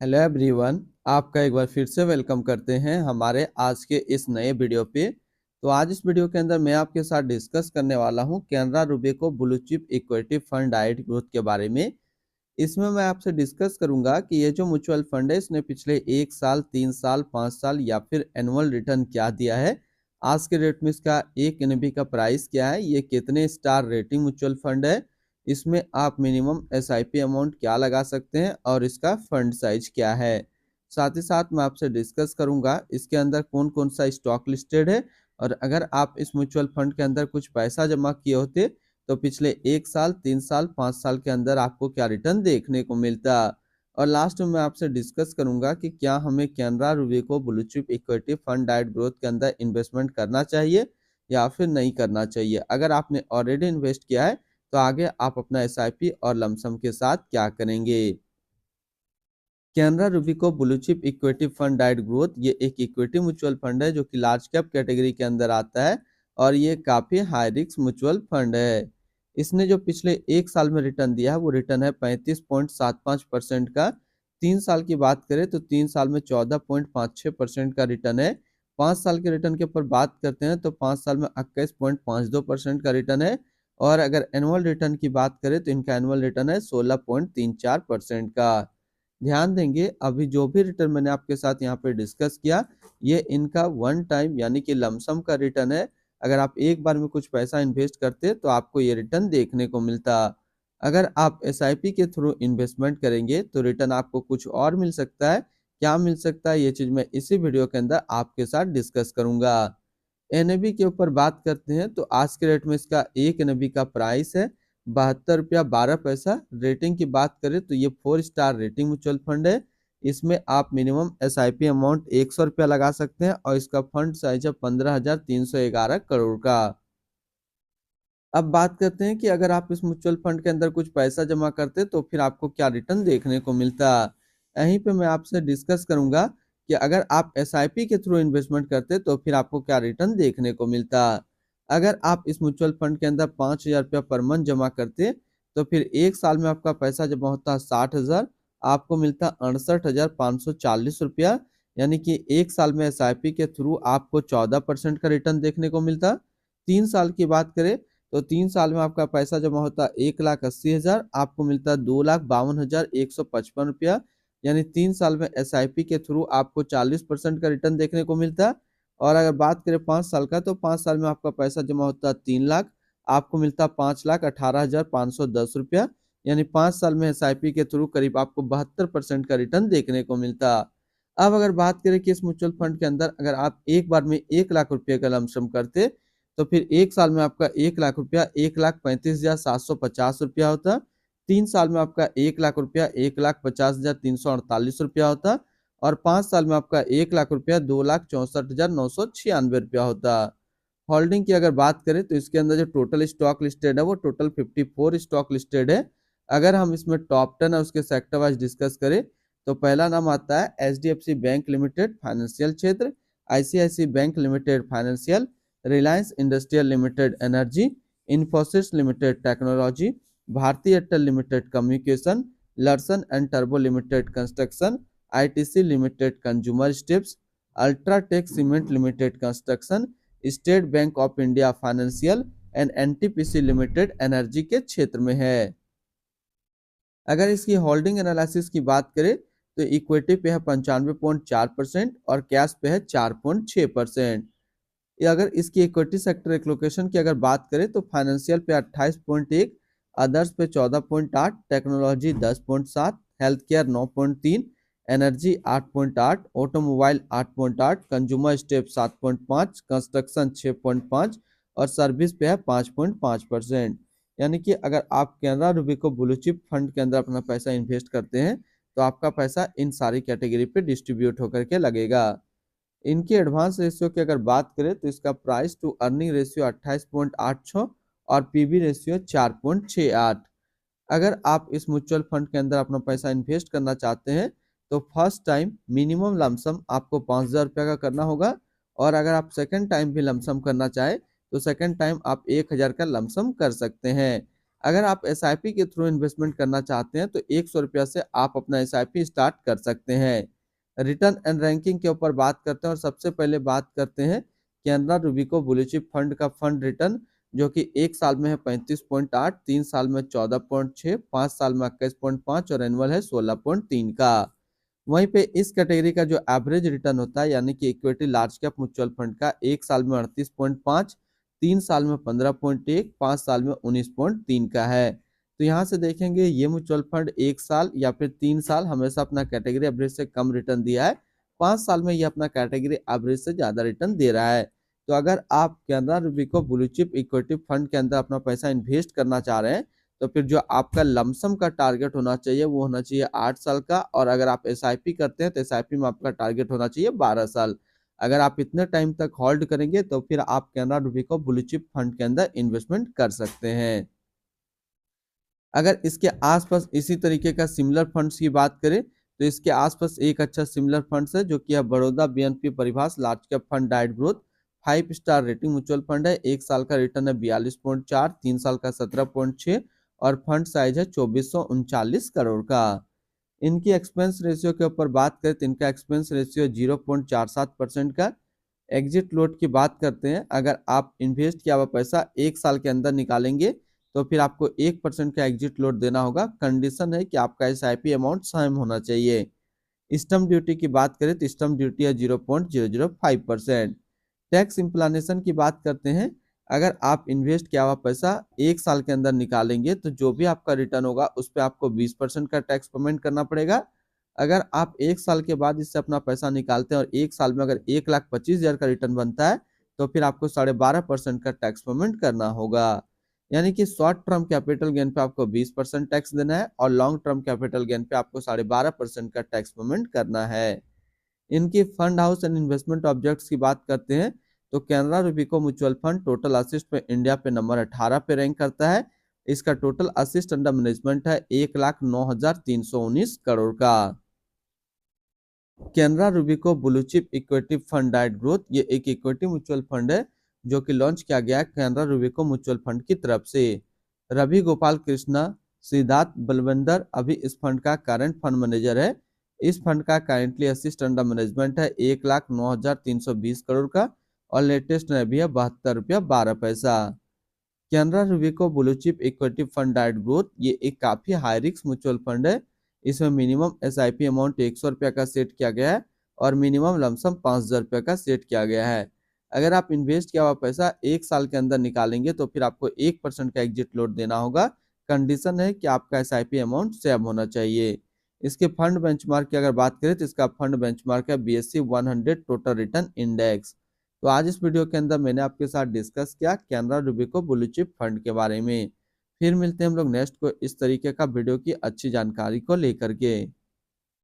Hello everyone, आपका एक बार फिर से वेलकम करते हैं हमारे आज के इस नए वीडियो पे। तो आज इस वीडियो के अंदर मैं आपके साथ डिस्कस करने वाला हूं Canara Robeco blue chip equity fund डाइट ग्रोथ के बारे में। इसमें मैं आपसे डिस्कस करूंगा कि ये जो म्यूचुअल फंड है इसने पिछले 1 साल, 3 साल, 5 साल या फिर एनुअल रिटर्न क्या दिया है। आज के डेट में इसका एक एनबी का प्राइस क्या है, ये कितने स्टार रेटिंग म्यूचुअल फंड है, इसमें आप मिनिमम एसआईपी अमाउंट क्या लगा सकते हैं और इसका फंड साइज क्या है। साथ ही साथ मैं आपसे डिस्कस करूंगा इसके अंदर कौन कौन सा स्टॉक लिस्टेड है, और अगर आप इस म्यूचुअल फंड के अंदर कुछ पैसा जमा किए होते तो पिछले 1 साल, 3 साल, 5 साल के अंदर आपको क्या रिटर्न देखने को मिलता। और लास्ट में मैं आपसे डिस्कस करूंगा कि क्या हमें Canara Robeco blue chip equity fund डाइट ग्रोथ के अंदर इन्वेस्टमेंट करना चाहिए या फिर नहीं करना चाहिए। अगर आपने ऑलरेडी इन्वेस्ट किया है तो आगे आप अपना एसआईपी और लमसम के साथ क्या करेंगे। Canara Robeco blue chip equity fund डाइट ग्रोथ ये एक इक्विटी म्यूचुअल फंड है जो कि लार्ज कैप कैटेगरी के अंदर आता है और ये काफी हाई रिस्क म्यूचुअल फंड है। इसने जो पिछले 1 साल में रिटर्न दिया है वो रिटर्न है 35.75% का। 3 साल की बात करें तो 3 साल में 14.56% का रिटर्न है। 5 साल के रिटर्न के ऊपर बात करते हैं तो 5 साल में 21.52% का रिटर्न है। और अगर एनुअल रिटर्न की बात करें तो इनका एनुअल रिटर्न है 16.34% का। ध्यान देंगे अभी जो भी रिटर्न मैंने आपके साथ यहाँ पे डिस्कस किया ये इनका वन टाइम यानी कि लमसम का रिटर्न है। अगर आप एक बार में कुछ पैसा इन्वेस्ट करते तो आपको ये रिटर्न देखने को मिलता। अगर आप एसआईपी के थ्रू इन्वेस्टमेंट करेंगे तो रिटर्न आपको कुछ और मिल सकता है। क्या मिल सकता है ये चीज मैं इसी वीडियो के अंदर आपके साथ डिस्कस करूंगा। एनएबी के ऊपर बात करते हैं तो आज के रेट में इसका एक एनएबी का प्राइस है 72 रुपया 12 पैसा। रेटिंग की बात करें तो ये 4 स्टार रेटिंग म्यूचुअल फंड है। इसमें आप मिनिमम एसआईपी अमाउंट 100 रुपया लगा सकते हैं और इसका फंड साइज है 15,311 करोड़ का। अब बात करते हैं कि अगर आप इस म्यूचुअल फंड के अंदर कुछ पैसा जमा करते तो फिर आपको क्या रिटर्न देखने को मिलता। यहीं पे मैं आपसे डिस्कस करूंगा कि अगर आप एसआईपी के थ्रू इन्वेस्टमेंट करते तो फिर आपको क्या रिटर्न देखने को मिलता। अगर आप इस म्यूचुअल फंड के अंदर 5,000 रुपया पर मंथ जमा करते तो फिर 1 साल में आपका पैसा जमा होता 60,000, आपको मिलता 68,540 रुपया। यानी कि 1 साल में एसआईपी के थ्रू आपको 14% का रिटर्न देखने को मिलता। 3 साल की बात करें तो 3 साल में आपका पैसा जमा होता 1,80,000, आपको मिलता 2,52,155 रुपया। यानी 3 साल में एसआईपी के थ्रू आपको 40% का रिटर्न देखने को मिलता। और अगर बात करें 5 साल का तो 5 साल में आपका पैसा जमा होता 3 लाख, आपको मिलता 5,18,510 रुपया। यानी 5 साल में एसआईपी के थ्रू करीब आपको 72% का रिटर्न देखने को मिलता। अब अगर बात करें कि इस म्यूचुअल फंड के अंदर अगर आप एक बार में 1 लाख रुपये का लमसम करते तो फिर 1 साल में आपका 1 लाख रुपया 1,35,750 रुपया होता। 3 साल में आपका 1 लाख रुपया 1,50,348 रुपया होता। और 5 साल में आपका 1 लाख रुपया 2,64,996 रुपया होता। होल्डिंग की अगर बात करें तो इसके अंदर जो टोटल स्टॉक लिस्टेड है वो टोटल 54 स्टॉक लिस्टेड है। अगर हम इसमें टॉप 10 है उसके सेक्टर वाइज डिस्कस करें तो पहला नाम आता है एचडीएफसी बैंक लिमिटेड फाइनेंशियल क्षेत्र, ICICI Bank Limited financial, Reliance industrial limited energy, Infosys limited technology, Bharti Airtel limited communication, Larsen and टर्बो limited construction, ITC limited consumer staples, UltraTech cement limited construction, State Bank of India financial and NTPC limited energy के क्षेत्र में है। अगर इसकी holding analysis की बात करें तो इक्विटी पे है 95.4% और कैश पे है 4.6%। अगर इसकी इक्विटी सेक्टर एलोकेशन की अगर बात करें तो फाइनेंशियल पे 28.1, अदर्स पे 14.8, technology 10.7, health care 9.3, energy 8.8, automobile 8.8, consumer step 7.5, construction 6.5 और सर्विस पे है 5.5%। यानी कि अगर आप Canara Robeco blue chip fund के अंदर अपना पैसा इन्वेस्ट करते हैं तो आपका पैसा इन सारी कैटेगरी पे डिस्ट्रीब्यूट होकर के लगेगा। इनकी एडवांस रेशियो की अगर बात करें तो इसका प्राइस टू अर्निंग रेशियो 28.86 और पीबी रेशियो 4.68। अगर आप इस म्यूचुअल फंड के अंदर अपना पैसा इन्वेस्ट करना चाहते हैं तो फर्स्ट टाइम मिनिमम लमसम आपको 5,000 रुपया का करना होगा। और अगर आप सेकंड टाइम भी लमसम करना चाहे तो सेकंड टाइम आप 1,000 का लमसम कर सकते हैं। अगर आप SIP के थ्रू इन्वेस्टमेंट करना चाहते हैं तो 100 रुपया से आप अपना SIP स्टार्ट कर सकते हैं। रिटर्न एंड रैंकिंग के ऊपर बात करते हैं और सबसे पहले बात करते हैं Canara Robeco blue chip fund का फंड रिटर्न, जो कि 1 साल में है 35.8, 3 साल में 14.6, 5 साल में 21.5 और एनुअल है 16.3 का। वहीं पे इस कैटेगरी का जो एवरेज रिटर्न होता है यानी कि equity large cap mutual fund का 1 साल में 38.5, 3 साल में 15.1, 5 साल में 19.3 का है। तो यहाँ से देखेंगे ये म्यूचुअल फंड 1 साल या फिर 3 साल हमेशा अपना कैटेगरी एवरेज से कम रिटर्न दिया है, 5 साल में ये अपना कैटेगरी एवरेज से ज़्यादा रिटर्न दे रहा है। तो अगर आप Canara Robeco blue chip equity fund के अंदर अपना पैसा इन्वेस्ट करना चाह रहे हैं तो फिर जो आपका लमसम का टारगेट होना चाहिए वो होना चाहिए 8 साल का, और अगर आप SIP करते हैं तो SIP में आपका टारगेट होना चाहिए 12 साल। अगर आप इतने टाइम तक होल्ड करेंगे तो फिर आप Canara Robeco blue chip fund के अंदर इन्वेस्टमेंट कर सकते हैं। अगर इसके आसपास इसी तरीके का सिमिलर फंड्स की बात करें तो इसके आसपास एक अच्छा सिमिलर फंड्स है जो कि है Baroda BNP Paribas large cap fund डाइट growth 5 star rating mutual fund है। 1 साल का रिटर्न है 42.4, 3 साल का 17.6 और फंड साइज है 2439 करोड़ का। इनकी एक्सपेंस रेशियो के ऊपर बात करें तो इनका एक्सपेंस रेशियो 0.47% का। एग्जिट लोड की बात करते हैं, अगर आप इन्वेस्ट किया हुआ पैसा 1 साल के अंदर निकालेंगे तो फिर आपको 1% का एग्जिट लोड देना होगा। कंडीशन है कि आपका SIP अमाउंट सेम होना चाहिए। स्टम्प ड्यूटी की बात करें तो स्टम्प ड्यूटी है 0.005%। टैक्स इम्प्लानेशन की बात करते हैं, अगर आप इन्वेस्ट किया हुआ पैसा 1 साल के अंदर निकालेंगे तो जो भी आपका रिटर्न होगा उस पर आपको 20% का टैक्स पेमेंट करना पड़ेगा। अगर आप 1 साल के बाद इससे अपना पैसा निकालते हैं और 1 साल में अगर 1,25,000 का रिटर्न बनता है तो फिर आपको 12.5% का टैक्स पेमेंट करना होगा। यानी कि शॉर्ट टर्म कैपिटल गेन पे आपको 20% टैक्स देना है और लॉन्ग टर्म कैपिटल गेन पे आपको 12.5% का टैक्स पेमेंट करना है। इनकी fund house and investment objects की बात करते हैं तो Canara Robeco mutual fund total assets में इंडिया पे नंबर 18 पे रैंक करता है। इसका टोटल असिस्ट अंडर मैनेजमेंट है 1,09,319 करोड़ का। Canara Robeco blue chip equity fund डाइट ग्रोथ ये एक इक्विटी म्यूचुअल फंड है जो कि लॉन्च किया गया है कैनरा रूबिको म्यूचुअल फंड की तरफ से। रवि गोपाल कृष्णा सिद्धार्थ बलविंदर अभी इस फंड का करंट फंड मैनेजर है। इस फंड का करेंटली असिस्ट अंडर मैनेजमेंट है 1,09,320 करोड़ का और लेटेस्ट में भी है 72 रुपया 12 पैसा। Canara Robeco blue chip equity fund डाइट ग्रोथ ये एक काफी हाई रिस्क म्यूचुअल फंड है। इसमें मिनिमम SIP अमाउंट 100 रुपया का सेट किया गया है और मिनिमम लमसम 5,000 रुपया का सेट किया गया है। अगर आप इन्वेस्ट किया हुआ पैसा 1 साल के अंदर निकालेंगे तो फिर आपको 1% का एग्जिट लोड देना होगा। कंडीशन है कि आपका SIP अमाउंट सेम होना चाहिए। इसके फंड बेंचमार्क की अगर बात करें तो इसका फंड बेंचमार्क है BSE 100 टोटल रिटर्न इंडेक्स। तो आज इस वीडियो के अंदर मैंने आपके साथ डिस्कस किया Canara Robeco blue chip fund के बारे में। फिर मिलते हैं हम लोग नेक्स्ट को इस तरीके का वीडियो की अच्छी जानकारी को लेकर के।